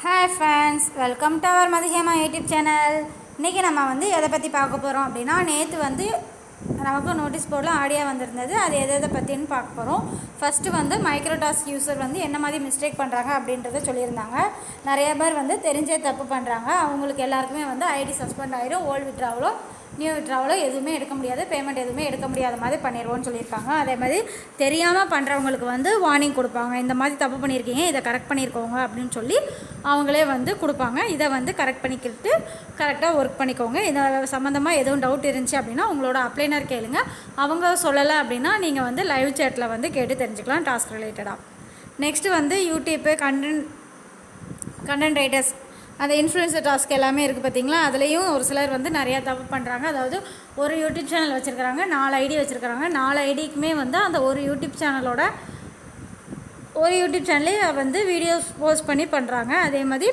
Hi friends, welcome to our Mathihema YouTube channel. இன்றைக்கி நம்ம எதை பற்றி பார்க்க போகிறோம் அப்படின்னா, நேற்று நமக்கு நோட்டீஸ் போர்டில் ஆடியோ வந்திருந்தது. அது எதை பற்றின்னு பார்க்க போகிறோம். ஃபஸ்ட்டு மைக்ரோடாஸ்க் யூஸர் என்ன மாதிரி மிஸ்டேக் பண்ணுறாங்க அப்படின்றத சொல்லியிருந்தாங்க. நிறைய பேர் தெரிஞ்சே தப்பு பண்ணுறாங்க. அவங்களுக்கு எல்லாருக்குமே ஐடி சஸ்பெண்ட் ஆகிடும். ஓல்டு விட்ராவலோ நியூ விட்ராவலோ எதுவுமே எடுக்க முடியாது, பேமெண்ட் எதுவுமே எடுக்க முடியாத மாதிரி பண்ணிடுவோன்னு சொல்லியிருக்காங்க. அதே மாதிரி தெரியாமல் பண்ணுறவங்களுக்கு வார்னிங் கொடுப்பாங்க. இந்த மாதிரி தப்பு பண்ணியிருக்கீங்க, இதை கரெக்ட் பண்ணியிருக்கோங்க அப்படின்னு சொல்லி அவங்களே கொடுப்பாங்க. இதை கரெக்ட் பண்ணிக்கிட்டு கரெக்டாக ஒர்க் பண்ணிக்கோங்க. இதை சம்மந்தமாக எதுவும் டவுட் இருந்துச்சு அப்படின்னா உங்களோட அப்ளைனர் கேளுங்க. அவங்க சொல்லலை அப்படின்னா நீங்கள் லைவ் சேட்டில் கேட்டு தெரிஞ்சுக்கலாம் டாஸ்க் ரிலேட்டடாக. நெக்ஸ்ட்டு யூடியூப்பு கண்டென்ட் ரைட்டர்ஸ், அந்த இன்ஃப்ளூயன்சர் டாஸ்க் எல்லாமே இருக்குது பார்த்தீங்களா. அதுலேயும் ஒரு சிலர் நிறையா தப்பு பண்ணுறாங்க. அதாவது ஒரு யூடியூப் சேனல் வச்சுருக்கிறாங்க, 4 ஐடி வச்சுருக்கிறாங்க. 4 ஐடிக்குமே அந்த ஒரு யூடியூப் சேனலே வீடியோஸ் போஸ்ட் பண்ணி பண்ணுறாங்க. அதே மாதிரி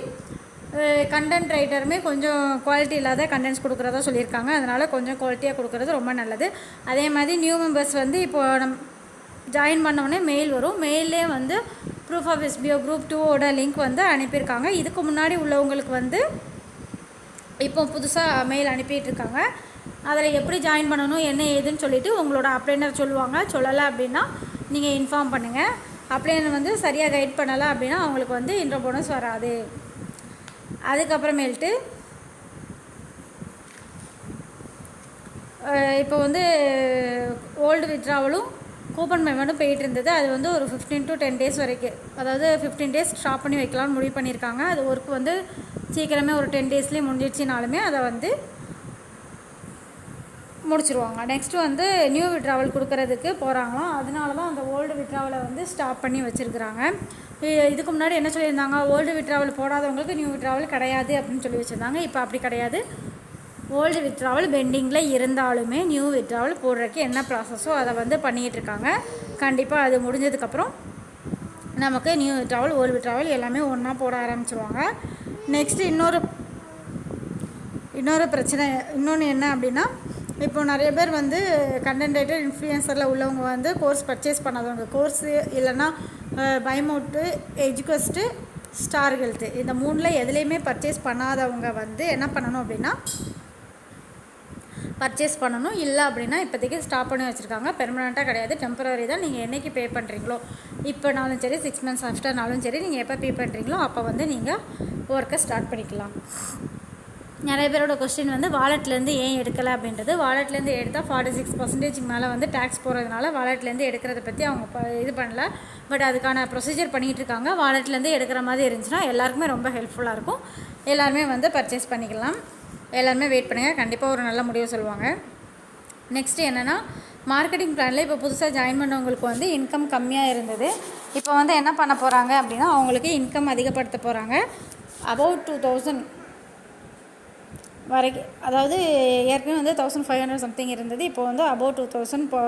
கண்டென்ட் ரைட்டருமே கொஞ்சம் குவாலிட்டி இல்லாத கண்டென்ட்ஸ் கொடுக்குறதா சொல்லியிருக்காங்க. அதனால் கொஞ்சம் குவாலிட்டியாக கொடுக்குறது ரொம்ப நல்லது. அதே மாதிரி நியூ மெம்பர்ஸ் இப்போது ஜாயின் பண்ணோடனே மெயில் வரும். மெயிலே ப்ரூஃப் ஆஃப் எஸ்பிஓ குரூப் 2ஓட லிங்க் அனுப்பியிருக்காங்க. இதுக்கு முன்னாடி உள்ளவங்களுக்கு இப்போ புதுசாக மெயில் அனுப்பிட்டுருக்காங்க. அதில் எப்படி ஜாயின் பண்ணணும் என்ன ஏதுன்னு சொல்லிவிட்டு உங்களோட அப்ளைனர் சொல்லுவாங்க. சொல்லலை அப்படின்னா நீங்கள் இன்ஃபார்ம் பண்ணுங்கள். அப்ளைனர் சரியாக கைட் பண்ணலை அப்படின்னா அவங்களுக்கு இன்ட்ரோ போனஸ் வராது. அதுக்கப்புறமேல்ட்டு இப்போ ஓல்டு விட்ராவலும் கூப்பன் பேமெண்ட்டும் போயிட்டு இருந்தது. அது ஒரு 15 to 10 days வரைக்கும், அதாவது 15 days ஸ்டாப் பண்ணி வைக்கலாம்னு முடிவு பண்ணியிருக்காங்க. அது ஒர்க் சீக்கிரமே ஒரு 10 daysலேயே முடிஞ்சிடுச்சினாலுமே அதை முடிச்சிருவாங்க. நெக்ஸ்ட்டு நியூ விட்ராவல் கொடுக்கறதுக்கு போகிறாங்களாம். அதனால தான் அந்த ஓல்டு விட்ராவலை ஸ்டாப் பண்ணி வச்சுருக்குறாங்க. இதுக்கு முன்னாடி என்ன சொல்லியிருந்தாங்க, ஓல்டு விட்ராவல் போடாதவங்களுக்கு நியூ விட்ராவல் கிடையாது அப்படின்னு சொல்லி வச்சுருந்தாங்க. இப்போ அப்படி கிடையாது. ஓல்டு விட்ராவல் பெண்டிங்கில் இருந்தாலுமே நியூ விட்ராவல் போடுறதுக்கு என்ன ப்ராசஸோ அதை பண்ணிகிட்ருக்காங்க. கண்டிப்பாக அது முடிஞ்சதுக்கப்புறம் நமக்கு நியூ விட்ராவல் ஓல்டு விட்ராவல் எல்லாமே ஒன்றா போட ஆரம்பிச்சிருவாங்க. நெக்ஸ்ட்டு இன்னொரு பிரச்சனை இன்னொன்று என்ன அப்படின்னா, இப்போ நிறைய பேர் கண்டென்ட் ரைட்டர் இன்ஃப்ளூயன்சரில் உள்ளவங்க கோர்ஸ் பர்ச்சேஸ் பண்ணாதவங்க, கோர்ஸு இல்லைன்னா பைமோட்டு, எஜுகஸ்ட்டு, ஸ்டார் ஹெல்த்து, இந்த 3ல் எதுலேயுமே பர்ச்சேஸ் பண்ணாதவங்க என்ன பண்ணணும் அப்படின்னா பர்ச்சேஸ் பண்ணணும். இல்லை அப்படின்னா இப்போதைக்கு ஸ்டாப் பண்ணி வச்சுருக்காங்க. பெர்மனெண்ட்டாக கிடையாது, டெம்பரரி தான். நீங்கள் என்றைக்கு பே பண்ணுறீங்களோ, இப்போனாலும் சரி 6 months ஆஃப்டர்னாலும் சரி, நீங்கள் எப்போ பே பண்ணுறீங்களோ அப்போ நீங்கள் ஒர்க்கை ஸ்டார்ட் பண்ணிக்கலாம். நிறைய பேரோட கொஸ்டின் வாலெட்லேருந்து ஏன் எடுக்கலை அப்படின்றது. வாலெட்லேருந்து எடுத்தால் 46% மேலே டேக்ஸ் போகிறதுனால வாலெட்லேருந்து எடுக்கிறத பற்றி அவங்க இது பண்ணல. பட் அதுக்கான ப்ரொசீஜர் பண்ணிகிட்டு இருக்காங்க. வாலெட்லேருந்து எடுக்கிற மாதிரி இருந்துச்சுன்னா எல்லாருக்குமே ரொம்ப ஹெல்ப்ஃபுல்லாக இருக்கும். எல்லாருமே பர்ச்சேஸ் பண்ணிக்கலாம். எல்லாருமே வெயிட் பண்ணுங்கள், கண்டிப்பாக ஒரு நல்ல முடிவு சொல்லுவாங்க. நெக்ஸ்ட்டு என்னென்னா, மார்க்கெட்டிங் பிளானில் இப்போ புதுசாக ஜாயின் பண்ணவங்களுக்கு இன்கம் கம்மியாக இருந்தது. இப்போ என்ன பண்ண போகிறாங்க அப்படின்னா, அவங்களுக்கு இன்கம் அதிகப்படுத்த போகிறாங்க. அபவுட் 2000 வரைக்கும், அதாவது ஏற்கனவே 1500 சம்திங் இருந்தது. இப்போ அபவுட் 2000 இப்போ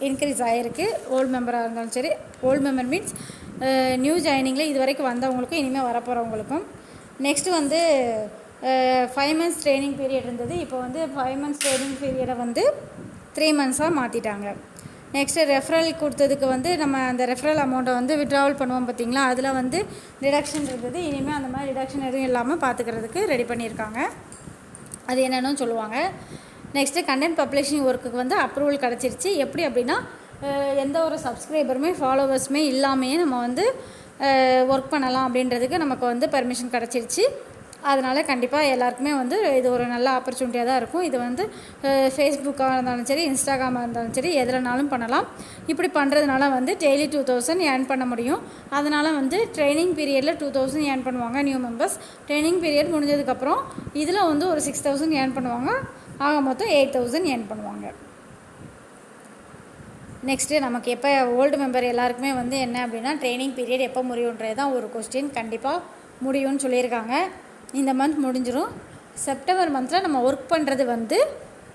இன்க்ரீஸ் ஆகிருக்கு. ஓல்டு மெம்பராக இருந்தாலும் சரி, ஓல்டு மெம்பர் மீன்ஸ் நியூ ஜாயினிங்கில் இது வரைக்கும் வந்தவங்களுக்கும் இனிமேல் வரப்போகிறவங்களுக்கும். நெக்ஸ்ட்டு 5 months ட்ரைனிங் பீரியட் இருந்தது. இப்போ 5 months ட்ரைனிங் பீரியடை 3 months மாற்றிட்டாங்க. நெக்ஸ்ட்டு ரெஃபரல் கொடுத்ததுக்கு நம்ம அந்த ரெஃபரல் அமௌண்ட்டை விட்ராவல் பண்ணுவோம் பார்த்திங்களா, அதில் டிடக்ஷன் இருந்தது. இனிமேல் அந்த மாதிரி டிடக்ஷன் எதுவும் இல்லாமல் பார்த்துக்கிறதுக்கு ரெடி பண்ணியிருக்காங்க. அது என்னென்னு சொல்லுவாங்க. நெக்ஸ்ட்டு கண்டென்ட் பப்ளிஷிங் ஒர்க்குக்கு அப்ரூவல் கிடச்சிருச்சு. எப்படி அப்படின்னா, எந்த ஒரு சப்ஸ்கிரைபருமே ஃபாலோவர்ஸுமே இல்லாமையே நம்ம ஒர்க் பண்ணலாம் அப்படின்றதுக்கு நமக்கு பர்மிஷன் கிடச்சிருச்சு. அதனால் கண்டிப்பாக எல்லாருக்குமே இது ஒரு நல்ல ஆப்பர்ச்சுனிட்டியாக தான் இருக்கும். இது ஃபேஸ்புக்காக இருந்தாலும் சரி, இன்ஸ்டாகிராமாக இருந்தாலும் சரி, எதுலனாலும் பண்ணலாம். இப்படி பண்ணுறதுனால டெய்லி 2000 ஏர்ன் பண்ண முடியும். அதனால் ட்ரைனிங் பீரியடில் 2000 ஏர்ன் பண்ணுவாங்க நியூ மெம்பர்ஸ். ட்ரைனிங் பீரியட் முடிஞ்சதுக்கப்புறம் இதில் ஒரு 6000 ஏர்ன் பண்ணுவாங்க. ஆக மொத்தம் 8000 ஏர்ன் பண்ணுவாங்க. நெக்ஸ்ட்டு நமக்கு எப்போ ஓல்டு மெம்பர் எல்லாருக்குமே என்ன அப்படின்னா, ட்ரைனிங் பீரியட் எப்போ முடியுன்றது தான் ஒரு கொஸ்டின். கண்டிப்பாக முடியும்னு சொல்லியிருக்காங்க. இந்த மந்த் முடிஞ்சிடும். செப்டம்பர் மந்தில் நம்ம ஒர்க் பண்ணுறது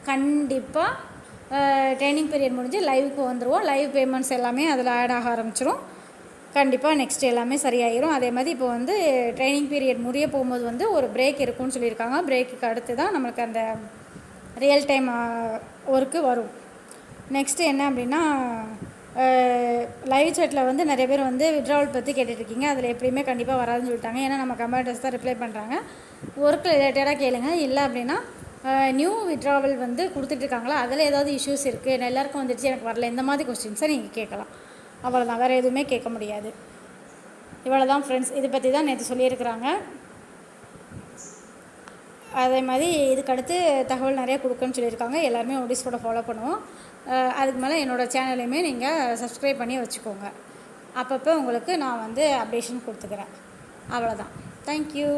கண்டிப்பாக ட்ரைனிங் பீரியட் முடிஞ்சு லைவுக்கு வந்துடுவோம். லைவ் பேமெண்ட்ஸ் எல்லாமே அதில் ஆட் ஆக ஆரம்பிச்சிடும். கண்டிப்பாக நெக்ஸ்ட் எல்லாமே சரியாயிடும். அதே மாதிரி இப்போ ட்ரைனிங் பீரியட் முடிய போகும்போது ஒரு பிரேக் இருக்குன்னு சொல்லியிருக்காங்க. பிரேக்குக்கு அடுத்து தான் நம்மளுக்கு அந்த ரியல் டைம் ஒர்க்கு வரும். நெக்ஸ்ட்டு என்ன அப்படின்னா, லைவ் சேட்டில் வந்து நிறைய பேர் வந்து விட்ராவல் பற்றி கேட்டுட்ருக்கீங்க. அதில் எப்படியுமே கண்டிப்பாக வராதுன்னு சொல்லிட்டாங்க. ஏன்னா நம்ம கமெண்டர்ஸ் தான் ரிப்ளை பண்ணுறாங்க. ஒர்க் ரிலேட்டடாக கேளுங்க. இல்லை அப்படின்னா நியூ விட்ராவல் வந்து கொடுத்துட்ருக்காங்களா, அதில் ஏதாவது இஷ்யூஸ் இருக்குது, எல்லாருக்கும் வந்துடுச்சு எனக்கு வரல, இந்த மாதிரி கொஸ்டின்ஸை நீங்கள் கேட்கலாம். அவ்வளோதான், வேறு எதுவுமே கேட்க முடியாது. இவ்வளோ தான் ஃப்ரெண்ட்ஸ். இதை பற்றி தான் நேற்று சொல்லியிருக்கிறாங்க. அதே மாதிரி இதுக்கடுத்து தகவல் நிறையா கொடுக்குன்னு சொல்லியிருக்காங்க. எல்லாருமே நோட்டீஸோட ஃபாலோ பண்ணுவோம். அதுக்கு மேலே என்னோடய சேனலையுமே நீங்கள் சப்ஸ்கிரைப் பண்ணி வச்சுக்கோங்க. அப்பப்போ உங்களுக்கு நான் வந்து அப்டேஷன் கொடுத்துக்கிறேன். அவ்வளோதான். தேங்க்யூ.